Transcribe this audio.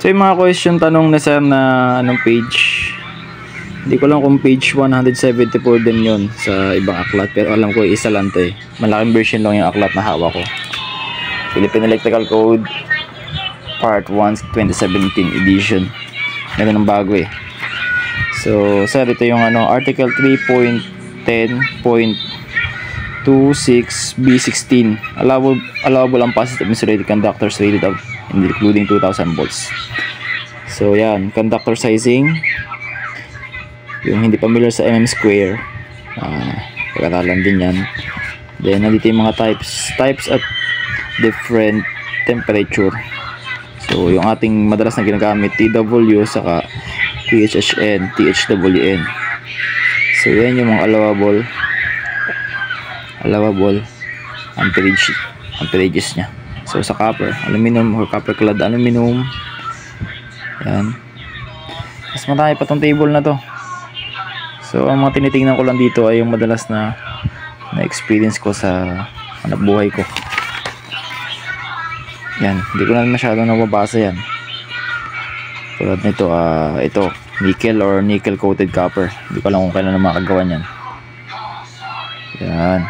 So yung mga question tanong na sir na anong page, hindi ko lang kung page 174 din yon sa ibang aklat, pero alam ko isa lang to eh. Malaking version lang yung aklat na hawak ko. Philippine Electrical Code Part 1 2017 edition. Meron ng bago eh. So sir, ito yung article 3.10.26B16. Allowable ang positive insulated conductors rated up including 2000 volts. So yan, conductor sizing. Yung hindi familiar sa mm square, pag-aralan din yan. Then nandito yung mga types at different temperature. So yung ating madalas na ginagamit, TW saka THHN, THWN. So yan yung mga allowable amperages nya. So sa copper, aluminum or copper clad aluminum. Yan. Mas marami pa tong table na to. So ang mga tinitingnan ko lang dito ay yung madalas na experience ko sa hanap buhay ko. Yan, hindi ko na masyadong nababasa yan. Tulad nito, ito, nickel or nickel coated copper. Hindi ko alam kung kailan na makagawa yan. Yan.